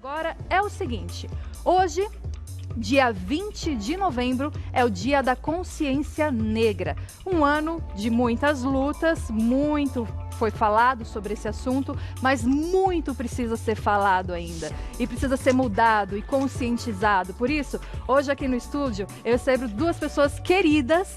Agora é o seguinte, hoje, dia 20 de novembro, é o Dia da Consciência Negra. Um ano de muitas lutas, muito foi falado sobre esse assunto, mas muito precisa ser falado ainda. E precisa ser mudado e conscientizado. Por isso, hoje aqui no estúdio, eu recebo duas pessoas queridas,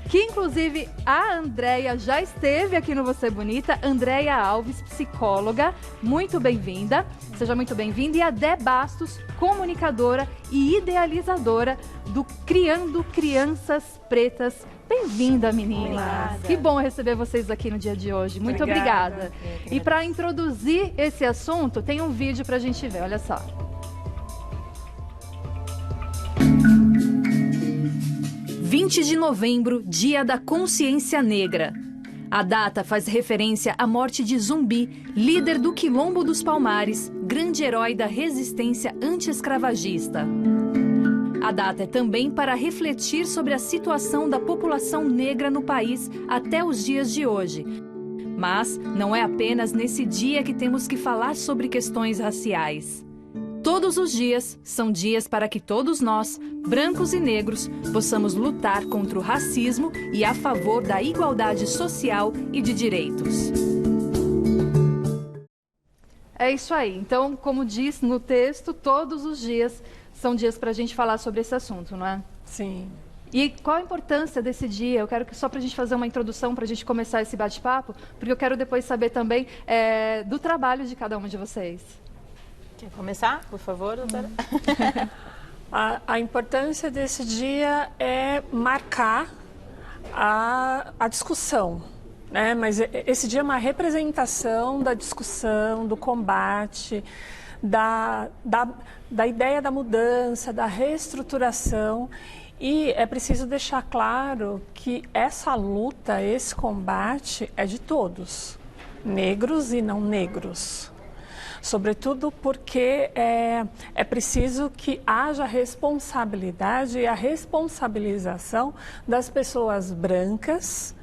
que inclusive a Andréia já esteve aqui no Você Bonita. Andréia Alves, psicóloga, muito bem-vinda, seja muito bem-vinda. E a Dé Bastos, comunicadora e idealizadora do Criando Crianças Pretas. Bem-vinda, meninas. Obrigada. Que bom receber vocês aqui no dia de hoje. Muito obrigada. E para introduzir esse assunto, tem um vídeo para a gente ver, olha só. (20 de novembro, Dia da Consciência Negra). A data faz referência à morte de Zumbi, líder do Quilombo dos Palmares, grande herói da resistência anti-escravagista. A data é também para refletir sobre a situação da população negra no país até os dias de hoje. Mas não é apenas nesse dia que temos que falar sobre questões raciais. Todos os dias são dias para que todos nós, brancos e negros, possamos lutar contra o racismo e a favor da igualdade social e de direitos. É isso aí. Então, como diz no texto, todos os dias são dias para a gente falar sobre esse assunto, não é? Sim. E qual a importância desse dia? Eu quero que só para a gente fazer uma introdução, para a gente começar esse bate-papo, porque eu quero depois saber também do trabalho de cada uma de vocês. Quer começar, por favor, doutora? A importância desse dia é marcar a discussão, né? Mas esse dia é uma representação da discussão, do combate, da ideia da mudança, da reestruturação. E é preciso deixar claro que essa luta, esse combate é de todos, negros e não negros. Sobretudo porque é preciso que haja responsabilidade e a responsabilização das pessoas brancas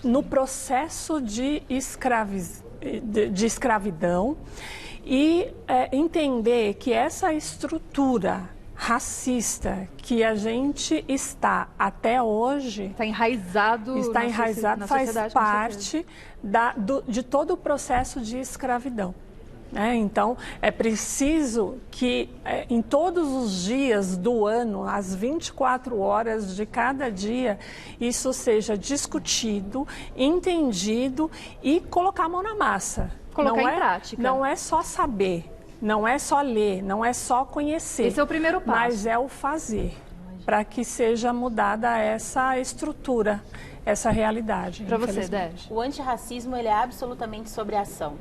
no processo de escravidão e entender que essa estrutura racista que a gente está até hoje está enraizado, faz parte de todo o processo de escravidão. Então, é preciso que em todos os dias do ano, às 24 horas de cada dia, isso seja discutido, entendido e colocar a mão na massa. Colocar em prática. Não é só saber, não é só ler, não é só conhecer. Esse é o primeiro passo. Mas é o fazer, para que seja mudada essa estrutura, essa realidade. Para você, Dé. O antirracismo, ele é absolutamente sobre ação.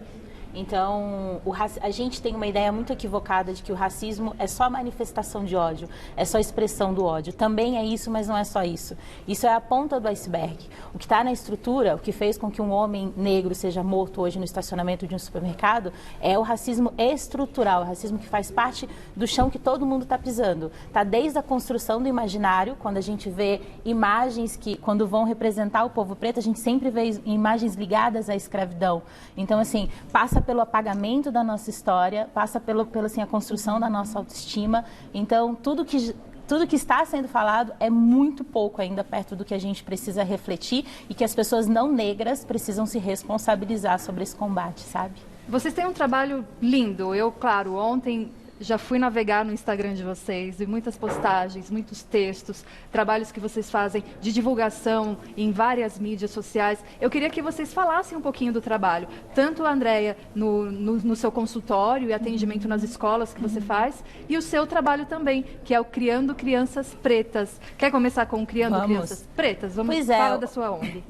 Então, a gente tem uma ideia muito equivocada de que o racismo é só manifestação de ódio, é só expressão do ódio. Também é isso, mas não é só isso. Isso é a ponta do iceberg. O que está na estrutura, o que fez com que um homem negro seja morto hoje no estacionamento de um supermercado, é o racismo estrutural, o racismo que faz parte do chão que todo mundo está pisando. Está desde a construção do imaginário, quando a gente vê imagens que, quando vão representar o povo preto, a gente sempre vê imagens ligadas à escravidão. Então, assim, passa pelo apagamento da nossa história, passa pela assim, a construção da nossa autoestima. Então, tudo que está sendo falado é muito pouco ainda perto do que a gente precisa refletir e que as pessoas não negras precisam se responsabilizar sobre esse combate, sabe? Vocês têm um trabalho lindo. Eu, claro, ontem já fui navegar no Instagram de vocês, vi muitas postagens, muitos textos, trabalhos que vocês fazem de divulgação em várias mídias sociais. Eu queria que vocês falassem um pouquinho do trabalho, tanto a Andréia no seu consultório e atendimento nas escolas que você faz, e o seu trabalho também, que é o Criando Crianças Pretas. Quer começar com Criando Crianças Pretas? Vamos falar da sua ONG.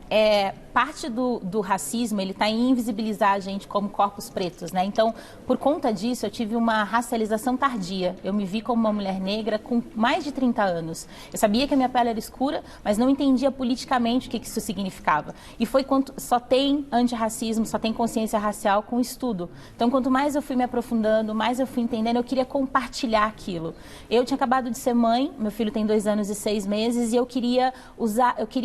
Parte do racismo, ele está em invisibilizar a gente como corpos pretos, né? Então, por conta disso, eu tive uma racialização tardia. Eu me vi como uma mulher negra com mais de 30 anos. Eu sabia que a minha pele era escura, mas não entendia politicamente o que isso significava. E foi quando só tem antirracismo, só tem consciência racial com estudo. Então, quanto mais eu fui me aprofundando, mais eu fui entendendo, eu queria compartilhar aquilo. Eu tinha acabado de ser mãe, meu filho tem 2 anos e 6 meses, e eu queria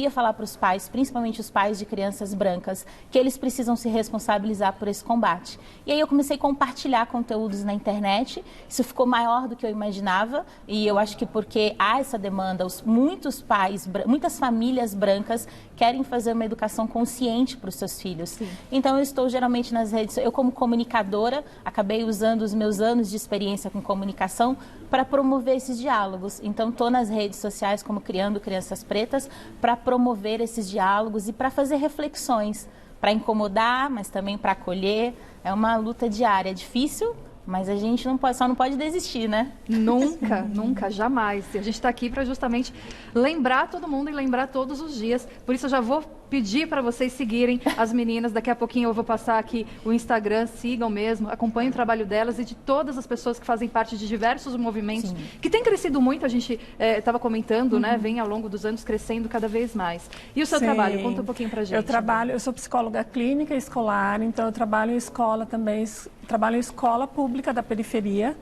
falar para os pais, principalmente os pais de crianças brancas, que eles precisam se responsabilizar por esse combate. E aí eu comecei a compartilhar conteúdos na internet Isso ficou maior do que eu imaginava e eu acho que porque há essa demanda, muitos pais, muitas famílias brancas querem fazer uma educação consciente para os seus filhos. Sim. Então eu estou geralmente nas redes, eu como comunicadora acabei usando os meus anos de experiência com comunicação para promover esses diálogos. Então estou nas redes sociais como Criando Crianças Pretas para promover esses diálogos e para fazer reflexões, para incomodar, mas também para acolher. É uma luta diária, é difícil, mas a gente só não pode desistir, né? Nunca, nunca, jamais. A gente está aqui para justamente lembrar todo mundo e lembrar todos os dias. Por isso eu já vou pedir para vocês seguirem as meninas. Daqui a pouquinho eu vou passar aqui o Instagram, sigam mesmo, acompanhem o trabalho delas e de todas as pessoas que fazem parte de diversos movimentos, que tem crescido muito, a gente estava comentando, né? Vem ao longo dos anos crescendo cada vez mais. E o seu trabalho? Conta um pouquinho para a gente. Eu sou psicóloga clínica escolar, então eu trabalho em escola também, trabalho em escola pública da periferia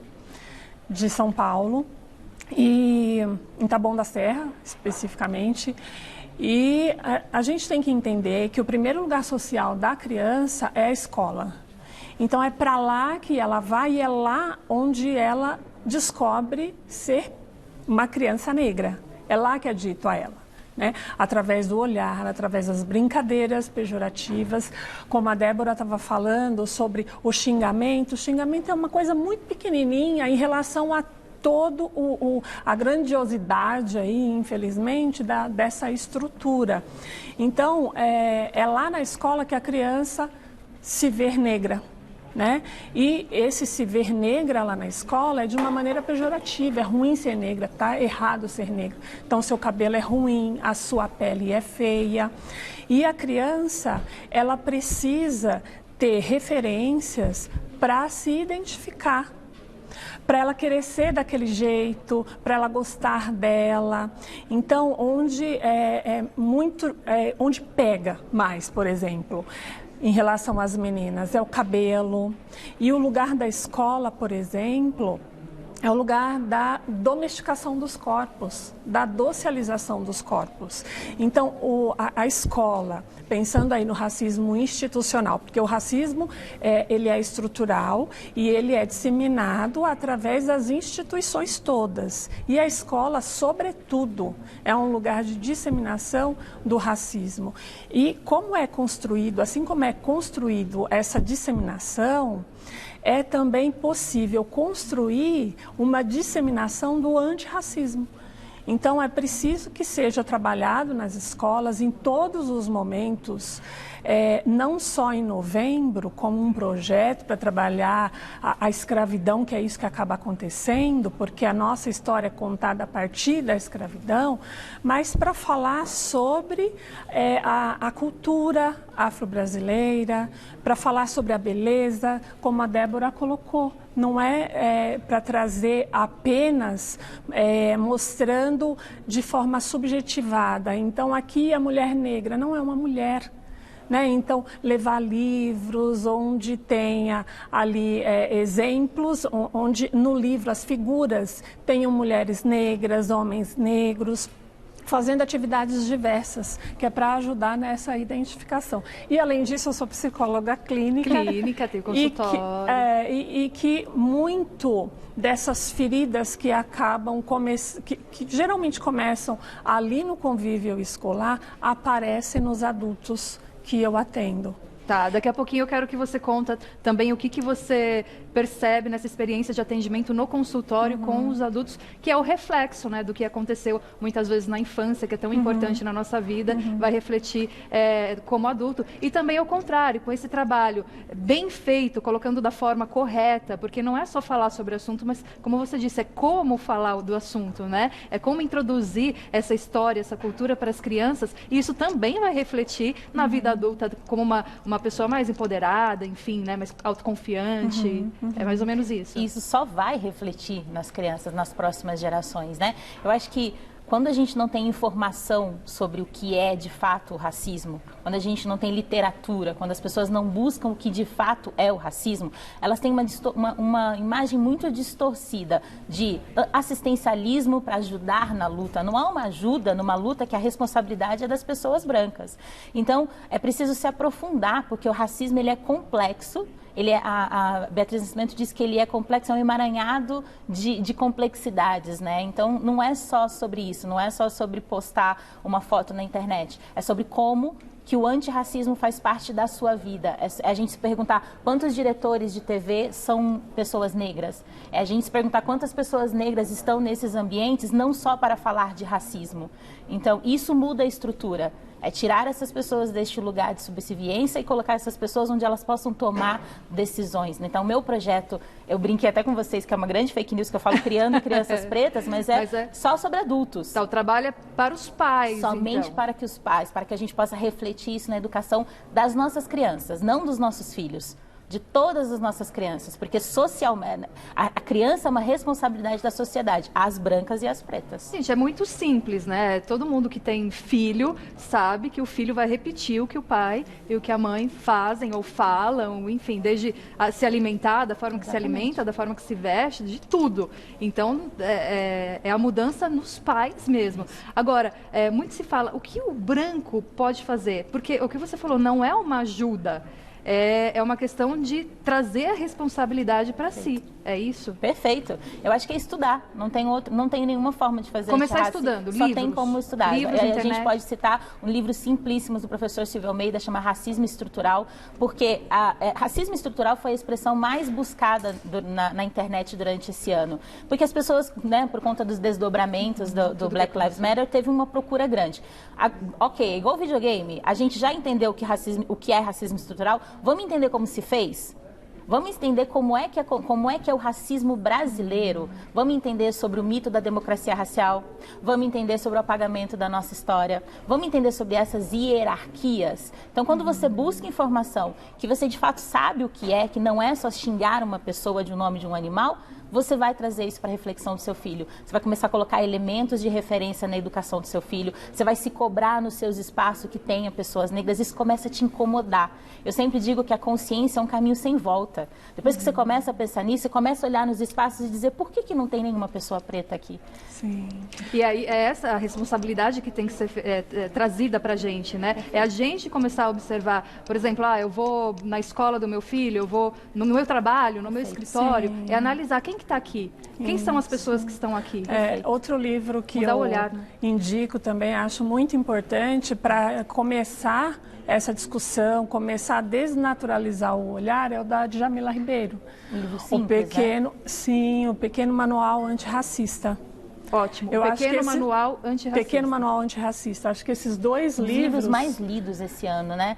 de São Paulo, e em Taboão da Serra, especificamente. E a gente tem que entender que o primeiro lugar social da criança é a escola. Então é para lá que ela vai e é lá onde ela descobre ser uma criança negra. É lá que é dito a ela, né? Através do olhar, através das brincadeiras pejorativas, como a Débora estava falando sobre o xingamento. O xingamento é uma coisa muito pequenininha em relação a toda a grandiosidade aí, infelizmente, dessa estrutura. Então, é lá na escola que a criança se vê negra, né? E esse se ver negra lá na escola é de uma maneira pejorativa, é ruim ser negra, tá errado ser negra. Então, seu cabelo é ruim, a sua pele é feia. E a criança, ela precisa ter referências para se identificar, para ela querer ser daquele jeito, para ela gostar dela. Então, onde pega mais, por exemplo, em relação às meninas, é o cabelo. E o lugar da escola, por exemplo, é o lugar da domesticação dos corpos, da docilização dos corpos. Então, a escola, pensando aí no racismo institucional, porque o racismo ele é estrutural e ele é disseminado através das instituições todas. E a escola, sobretudo, é um lugar de disseminação do racismo. E como é construído, assim como é construído essa disseminação, é também possível construir uma disseminação do antirracismo. Então, é preciso que seja trabalhado nas escolas em todos os momentos, não só em novembro, como um projeto para trabalhar a escravidão, que é isso que acaba acontecendo, porque a nossa história é contada a partir da escravidão, mas para falar sobre a cultura afro-brasileira, para falar sobre a beleza, como a Débora colocou. Não é para trazer apenas mostrando de forma subjetivada. Então, aqui a mulher negra não é uma mulher, né? Então, levar livros onde tenha ali exemplos, onde no livro as figuras tenham mulheres negras, homens negros, fazendo atividades diversas, que é para ajudar nessa identificação. E, além disso, eu sou psicóloga clínica. Tem consultório. E que muito dessas feridas que acabam, que geralmente começam ali no convívio escolar, aparecem nos adultos que eu atendo. Tá, daqui a pouquinho eu quero que você conta também o que você percebe nessa experiência de atendimento no consultório com os adultos, que é o reflexo, né, do que aconteceu muitas vezes na infância, que é tão importante na nossa vida, vai refletir como adulto. E também ao contrário, com esse trabalho bem feito, colocando da forma correta, porque não é só falar sobre o assunto, mas, como você disse, é como falar do assunto, né? É como introduzir essa história, essa cultura para as crianças, e isso também vai refletir na vida adulta como uma pessoa mais empoderada, enfim, né, mais autoconfiante. É mais ou menos isso. Isso só vai refletir nas crianças, nas próximas gerações, né? Eu acho que quando a gente não tem informação sobre o que é de fato o racismo, quando a gente não tem literatura, quando as pessoas não buscam o que de fato é o racismo, elas têm uma imagem muito distorcida de assistencialismo para ajudar na luta. Não há uma ajuda numa luta que a responsabilidade é das pessoas brancas. Então, é preciso se aprofundar, porque o racismo ele é complexo a Beatriz Nascimento diz que ele é complexo, é um emaranhado de complexidades, né? Então, não é só sobre isso, não é só sobre postar uma foto na internet, é sobre como que o antirracismo faz parte da sua vida. É a gente se perguntar quantos diretores de TV são pessoas negras. É a gente se perguntar quantas pessoas negras estão nesses ambientes, não só para falar de racismo. Então, isso muda a estrutura. É tirar essas pessoas deste lugar de subserviência e colocar essas pessoas onde elas possam tomar decisões. Então, o meu projeto, eu brinquei até com vocês que é uma grande fake news que eu falo criando crianças pretas, mas é só sobre adultos. Então, o trabalho é para os pais, somente então. Para que os pais, para que a gente possa refletir isso na educação das nossas crianças, não dos nossos filhos. De todas as nossas crianças, porque socialmente a criança é uma responsabilidade da sociedade, as brancas e as pretas. Gente, é muito simples, né? Todo mundo que tem filho sabe que o filho vai repetir o que o pai e o que a mãe fazem ou falam, enfim, desde se alimentar, da forma que se alimenta, da forma que se veste, de tudo. Então, é a mudança nos pais mesmo. Agora, muito se fala, o que o branco pode fazer? Porque o que você falou não é uma ajuda. É uma questão de trazer a responsabilidade para si. É isso? Perfeito. Eu acho que é estudar. Não tem nenhuma forma de fazer começar estudando, só tem como estudar. Livros, a gente pode citar um livro simplíssimo do professor Silvio Almeida, chama Racismo Estrutural, porque racismo estrutural foi a expressão mais buscada na internet durante esse ano. Porque as pessoas, né, por conta dos desdobramentos do Black Lives Matter, teve uma procura grande. Ok, igual videogame, a gente já entendeu o que é racismo estrutural. Vamos entender como se fez? Vamos entender como é que é o racismo brasileiro. Vamos entender sobre o mito da democracia racial. Vamos entender sobre o apagamento da nossa história. Vamos entender sobre essas hierarquias. Então, quando você busca informação que você de fato sabe o que não é só xingar uma pessoa de um nome de um animal, você vai trazer isso para a reflexão do seu filho. Você vai começar a colocar elementos de referência na educação do seu filho. Você vai se cobrar nos seus espaços que tenha pessoas negras. Isso começa a te incomodar. Eu sempre digo que a consciência é um caminho sem volta. Depois que você começa a pensar nisso, você começa a olhar nos espaços e dizer por que não tem nenhuma pessoa preta aqui? Sim. E aí é essa a responsabilidade que tem que ser trazida para a gente, né? É a gente começar a observar, por exemplo, eu vou na escola do meu filho, eu vou no meu trabalho, no meu escritório, é analisar quem que está aqui, quem são as pessoas que estão aqui. Outro livro que eu indico também, acho muito importante para começar essa discussão, começar a desnaturalizar o olhar, é o da Djamila Ribeiro. Um livro simples, o Pequeno Manual Antirracista. Ótimo. Pequeno Manual Antirracista. Pequeno Manual Antirracista. Acho que esses dois livros mais lidos esse ano, né?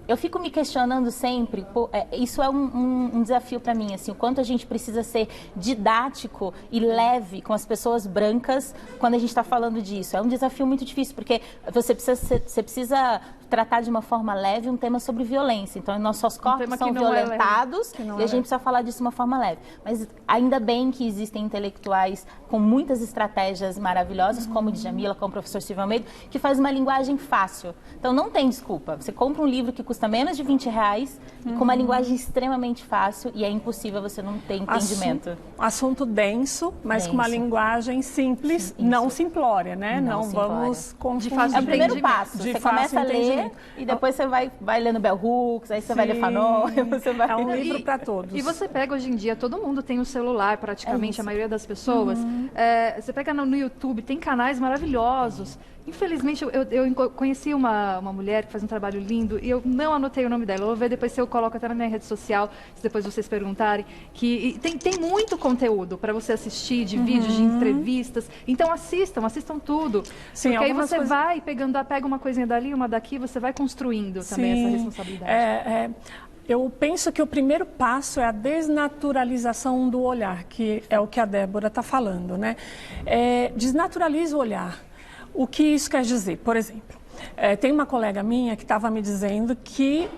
Eu fico me questionando sempre, isso é um desafio para mim, assim, o quanto a gente precisa ser didático e leve com as pessoas brancas quando a gente está falando disso. É um desafio muito difícil, porque você precisa tratar de uma forma leve um tema sobre violência. Então, nossos corpos são violentados e a gente precisa falar disso de uma forma leve. Mas ainda bem que existem intelectuais com muitas estratégias maravilhosas, como Djamila, como o professor Silvio Almeida, que faz uma linguagem fácil. Então, não tem desculpa. Você compra um livro que custa menos de R$20 e com uma linguagem extremamente fácil e é impossível você não ter entendimento. Assunto denso, mas com uma linguagem simples, não simplória, né? Não vamos confundir. É o primeiro passo. Você começa a ler e depois você vai lendo Bell Hooks, aí você vai ler Fanon. É um livro para todos. E você pega hoje em dia, todo mundo tem o celular, praticamente, a maioria das pessoas. Você pega no YouTube, tem canais maravilhosos. Infelizmente, eu conheci uma mulher que faz um trabalho lindo e eu não anotei o nome dela. Eu vou ver depois se eu coloco até na minha rede social, se depois vocês perguntarem. Que tem muito conteúdo para você assistir, de vídeos, de entrevistas. Então assistam tudo. Sim, porque aí você vai pega uma coisinha dali, uma daqui, você vai construindo também essa responsabilidade. Eu penso que o primeiro passo é a desnaturalização do olhar, que é o que a Débora está falando, né? Desnaturaliza o olhar. O que isso quer dizer? Por exemplo, tem uma colega minha que estava me dizendo que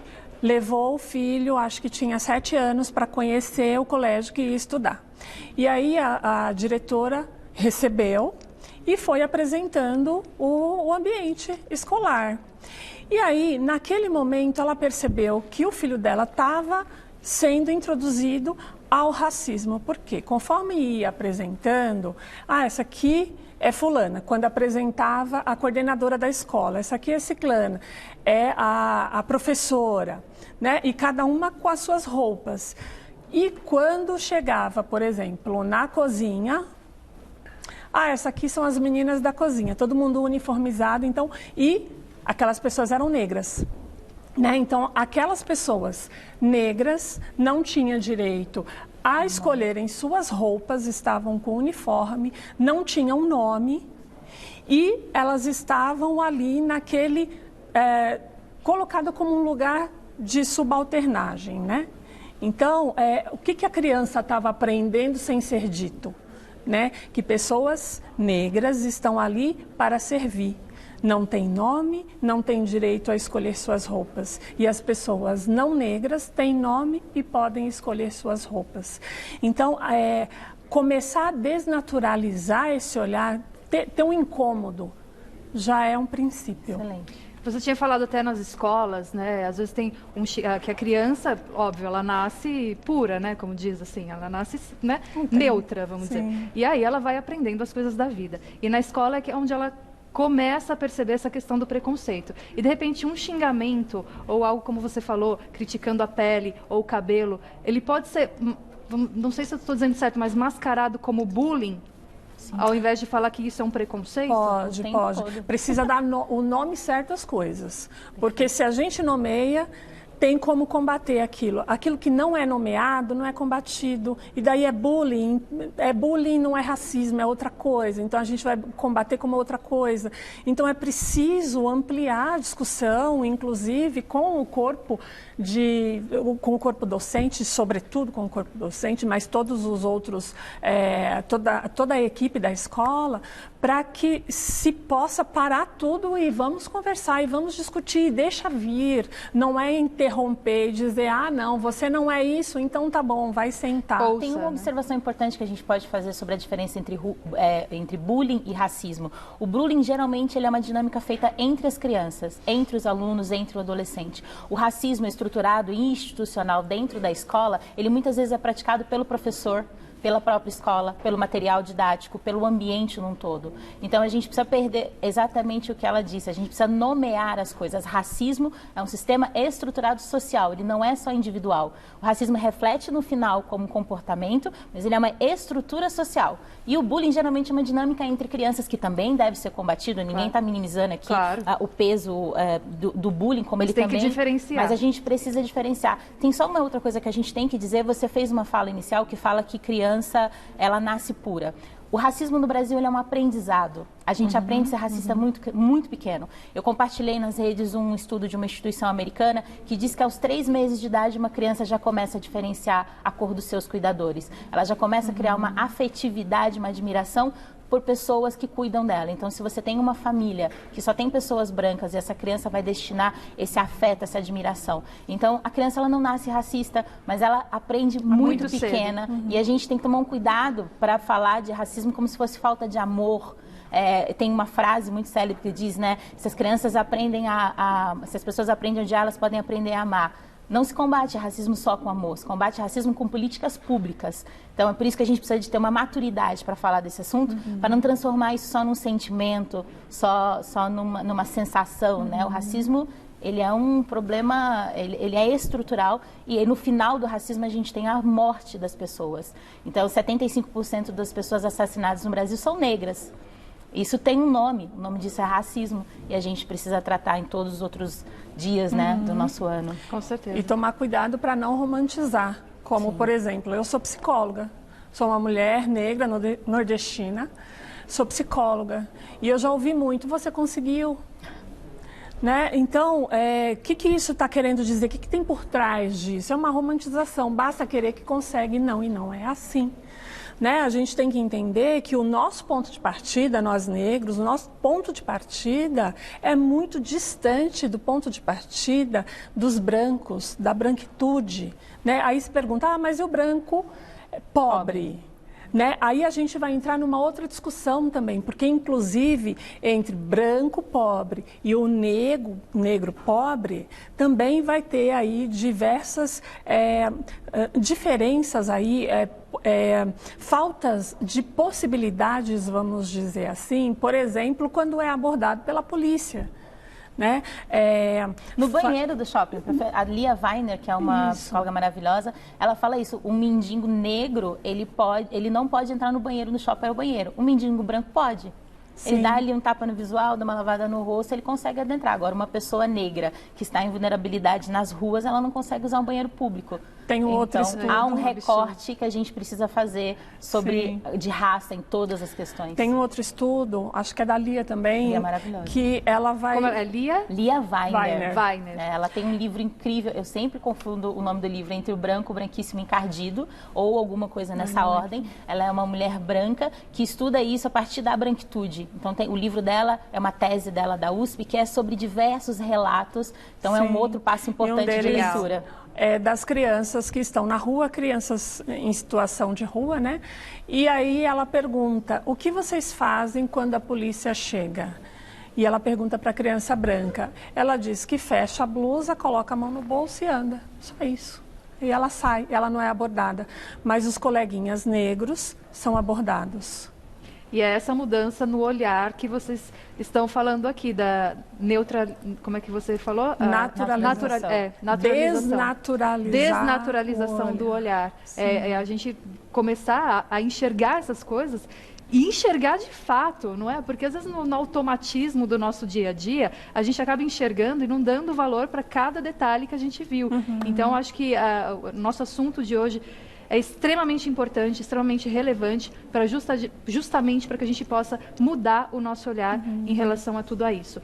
levou o filho, acho que tinha 7 anos, para conhecer o colégio que ia estudar. E aí a diretora recebeu e foi apresentando o ambiente escolar. E aí, naquele momento, ela percebeu que o filho dela estava sendo introduzido ao racismo. Por quê? Conforme ia apresentando, essa aqui é fulana, quando apresentava a coordenadora da escola, essa aqui é ciclana, é a professora, né? E cada uma com as suas roupas. E quando chegava, por exemplo, na cozinha, essa aqui são as meninas da cozinha, todo mundo uniformizado, então, e aquelas pessoas eram negras. Né? Então, aquelas pessoas negras não tinham direito a escolherem suas roupas, estavam com uniforme, não tinham nome e elas estavam ali naquele, colocado como um lugar de subalternagem, né? Então, o que a criança estava aprendendo sem ser dito? Né? Que pessoas negras estão ali para servir. Não tem nome, não tem direito a escolher suas roupas. E as pessoas não negras têm nome e podem escolher suas roupas. Então, começar a desnaturalizar esse olhar, ter um incômodo, já é um princípio. Excelente. Você tinha falado até nas escolas, né? Às vezes tem que a criança, óbvio, ela nasce pura, né? Como diz assim, ela nasce, né? Neutra, vamos dizer. E aí ela vai aprendendo as coisas da vida. E na escola é onde ela começa a perceber essa questão do preconceito. E, de repente, um xingamento, ou algo como você falou, criticando a pele ou o cabelo, ele pode ser, não sei se eu estou dizendo certo, mas mascarado como bullying, sim, ao invés de falar que isso é um preconceito? Pode. Precisa dar o nome certo às coisas. Porque se a gente nomeia, tem como combater aquilo. Aquilo que não é nomeado, não é combatido. E daí é bullying. Bullying não é racismo, é outra coisa. Então, a gente vai combater como outra coisa. Então, é preciso ampliar a discussão, inclusive com o corpo docente, sobretudo com o corpo docente, mas todos os outros, toda a equipe da escola, para que se possa parar tudo e vamos conversar e vamos discutir, deixa vir, não é interromper e dizer, não, você não é isso, então tá bom, vai sentar. Tem uma observação importante que a gente pode fazer sobre a diferença entre bullying e racismo. O bullying, geralmente, ele é uma dinâmica feita entre as crianças, entre os alunos, entre o adolescente. O racismo estruturado e institucional dentro da escola, ele muitas vezes é praticado pelo professor, pela própria escola, pelo material didático, pelo ambiente num todo. Então, a gente precisa perder exatamente o que ela disse, a gente precisa nomear as coisas. Racismo é um sistema estruturado social, ele não é só individual. O racismo reflete no final como comportamento, mas ele é uma estrutura social. E o bullying geralmente é uma dinâmica entre crianças que também deve ser combatido, ninguém está minimizando aqui o peso do bullying, como ele também... tem que diferenciar. Mas a gente precisa diferenciar. Tem só uma outra coisa que a gente tem que dizer, você fez uma fala inicial que fala que criança, ela nasce pura. O racismo no Brasil, ele é um aprendizado. A gente aprende a ser racista muito, muito pequeno. Eu compartilhei nas redes um estudo de uma instituição americana que diz que aos 3 meses de idade uma criança já começa a diferenciar a cor dos seus cuidadores. Ela já começa a criar uma afetividade, uma admiração por pessoas que cuidam dela. Então, se você tem uma família que só tem pessoas brancas e essa criança vai destinar esse afeto, essa admiração. Então, a criança ela não nasce racista, mas ela aprende muito pequena. E a gente tem que tomar um cuidado para falar de racismo como se fosse falta de amor. Tem uma frase muito célebre que diz, né? Se as crianças aprendem se as pessoas aprendem a odiar, elas podem aprender a amar. Não se combate racismo só com amor, se combate racismo com políticas públicas. Então, é por isso que a gente precisa de ter uma maturidade para falar desse assunto, para não transformar isso só num sentimento, só numa sensação, né? O racismo, ele é um problema, ele é estrutural e no final do racismo a gente tem a morte das pessoas. Então, 75% das pessoas assassinadas no Brasil são negras. Isso tem um nome, o nome disso é racismo e a gente precisa tratar em todos os outros dias, né, do nosso ano. Com certeza. E tomar cuidado para não romantizar, como, por exemplo, eu sou psicóloga, sou uma mulher negra nordestina, sou psicóloga e eu já ouvi muito, você conseguiu, né? Então, o que isso está querendo dizer? O que tem por trás disso? É uma romantização, basta querer que consegue, não, e não é assim. Né? A gente tem que entender que o nosso ponto de partida, nós negros, o nosso ponto de partida é muito distante do ponto de partida dos brancos, da branquitude. Né? Aí se pergunta, mas e o branco pobre? Né? Aí a gente vai entrar numa outra discussão também, porque inclusive entre branco pobre e o negro pobre, também vai ter aí diversas diferenças aí, faltas de possibilidades, vamos dizer assim, por exemplo, quando é abordado pela polícia. Né? No banheiro do shopping, a Lia Weiner, que é uma psicóloga maravilhosa, ela fala isso: um mendigo negro, ele não pode entrar no banheiro no shopping, é o banheiro. Um mendigo branco pode. Sim. Ele dá ali um tapa no visual, dá uma lavada no rosto, ele consegue adentrar. Agora, uma pessoa negra que está em vulnerabilidade nas ruas, ela não consegue usar um banheiro público. Tem outro estudo. Há um recorte que a gente precisa fazer de raça em todas as questões. Tem um outro estudo, acho que é da Lia também. Lia é maravilhosa. Que ela vai... Como é Lia? Lia Weiner. Weiner. Ela tem um livro incrível, eu sempre confundo o nome do livro entre o branco, o branquíssimo encardido, ou alguma coisa nessa ordem. Ela é uma mulher branca que estuda isso a partir da branquitude. Então, o livro dela é uma tese dela da USP, que é sobre diversos relatos. Então, é um outro passo importante de leitura. Das crianças que estão na rua, crianças em situação de rua, né? E aí ela pergunta: o que vocês fazem quando a polícia chega? E ela pergunta para a criança branca. Ela diz que fecha a blusa, coloca a mão no bolso e anda. Só isso. E ela sai, ela não é abordada. Mas os coleguinhas negros são abordados. E é essa mudança no olhar que vocês estão falando aqui, da como é que você falou? Naturalização. Desnaturalização do olhar. A gente começar a enxergar essas coisas e enxergar de fato, não é? Porque às vezes no automatismo do nosso dia a dia, a gente acaba enxergando e não dando valor para cada detalhe que a gente viu. Então, acho que o nosso assunto de hoje é extremamente importante, extremamente relevante, para justamente para que a gente possa mudar o nosso olhar em relação a tudo isso.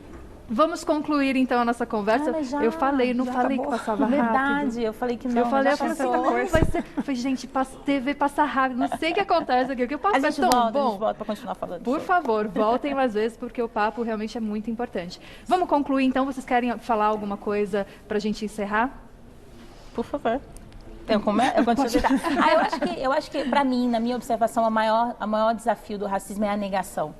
Vamos concluir então a nossa conversa. Eu falei, não falei que passava rápido. Verdade, eu falei que não. Eu falei assim, não vai ser. Eu falei, gente, TV passa rápido, não sei o que acontece aqui. O papo a gente é tão bom. A gente volta para continuar falando. Por favor, voltem mais vezes, porque o papo realmente é muito importante. Vamos concluir então. Vocês querem falar alguma coisa para a gente encerrar? Por favor. Eu continuo eu acho que para mim, na minha observação, o maior desafio do racismo é a negação.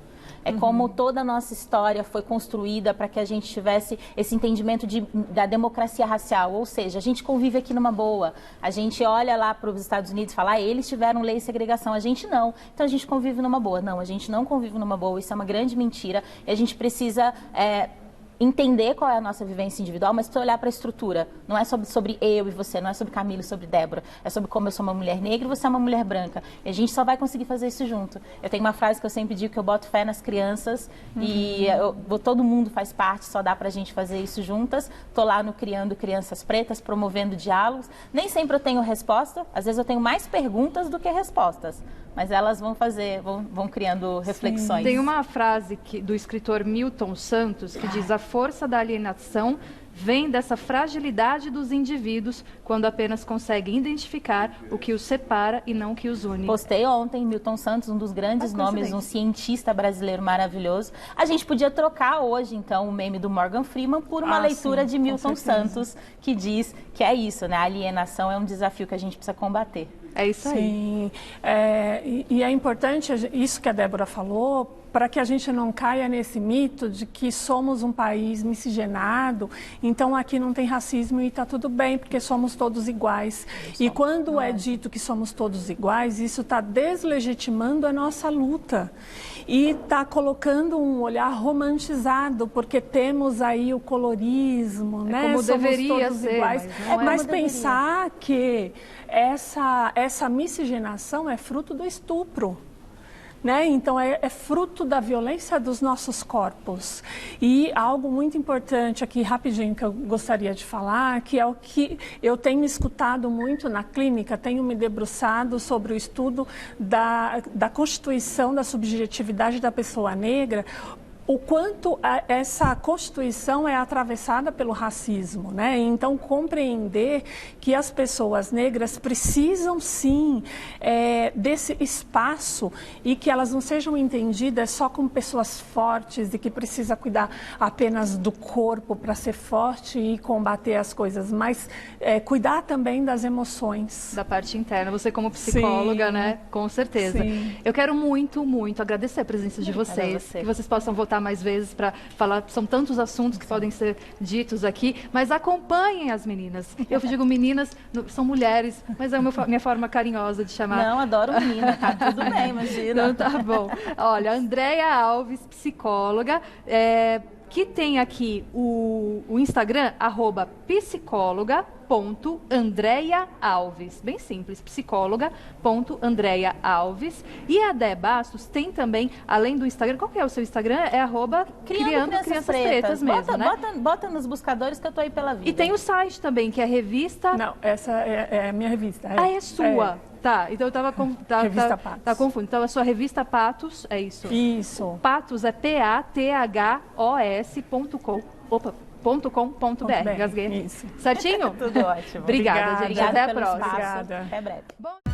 É como toda a nossa história foi construída para que a gente tivesse esse entendimento da democracia racial. Ou seja, a gente convive aqui numa boa. A gente olha lá para os Estados Unidos e fala: eles tiveram lei de segregação, a gente não. Então a gente convive numa boa. Não, a gente não convive numa boa. Isso é uma grande mentira. E a gente precisa entender qual é a nossa vivência individual, mas olhar para a estrutura. Não é sobre eu e você, não é sobre Camila e sobre Débora. É sobre como eu sou uma mulher negra e você é uma mulher branca. E a gente só vai conseguir fazer isso junto. Eu tenho uma frase que eu sempre digo, que eu boto fé nas crianças e todo mundo faz parte, só dá pra gente fazer isso juntas. Tô lá no Criando Crianças Pretas, promovendo diálogos. Nem sempre eu tenho resposta, às vezes eu tenho mais perguntas do que respostas. Mas elas vão criando reflexões. Tem uma frase do escritor Milton Santos que diz: a força da alienação vem dessa fragilidade dos indivíduos quando apenas conseguem identificar o que os separa e não o que os une. Postei ontem, Milton Santos, um dos grandes nomes, um cientista brasileiro maravilhoso. A gente podia trocar hoje, então, o meme do Morgan Freeman por uma leitura de Milton Santos, que diz que é isso, né? A alienação é um desafio que a gente precisa combater. É isso aí. Sim, e é importante isso que a Débora falou, para que a gente não caia nesse mito de que somos um país miscigenado, então aqui não tem racismo e está tudo bem, porque somos todos iguais. E quando é dito que somos todos iguais, isso está deslegitimando a nossa luta. E está colocando um olhar romantizado, porque temos aí o colorismo, né? Como somos deveria todos ser, iguais. Mas pensar que essa miscigenação é fruto do estupro. Né? Então, é fruto da violência dos nossos corpos. E algo muito importante aqui, rapidinho, que eu gostaria de falar, que é o que eu tenho escutado muito na clínica, tenho me debruçado sobre o estudo da constituição da subjetividade da pessoa negra, o quanto essa Constituição é atravessada pelo racismo, né? Então, compreender que as pessoas negras precisam, sim, desse espaço e que elas não sejam entendidas só como pessoas fortes e que precisa cuidar apenas do corpo para ser forte e combater as coisas, mas cuidar também das emoções. Da parte interna. Você como psicóloga, sim, né? Com certeza. Sim. Eu quero muito, muito agradecer a presença de vocês, que vocês possam voltar mais vezes para falar, são tantos assuntos que podem ser ditos aqui, mas acompanhem as meninas. Eu digo meninas, são mulheres, mas é a minha forma carinhosa de chamar. Não, adoro menina, tá tudo bem, imagina. Então tá bom. Olha, Andréia Alves, psicóloga, que tem aqui o Instagram, @psicóloga.andreiaalves. Bem simples, psicóloga.andreiaalves. E a Dé Bastos tem também, além do Instagram, qual que é o seu Instagram? É @criando crianças pretas mesmo, né? Bota nos buscadores que eu tô aí pela vida. E tem o site também, que é revista... Não, essa é a minha revista. É sua. Tá, então eu tava Revista Patos. Tá confuso. Então a sua revista Patos, é isso? Isso. Patos é pathos.com.br. Engasguei. Isso. Certinho? Tudo ótimo. Obrigada, gente. Até a próxima. Obrigada. Até breve. Bom...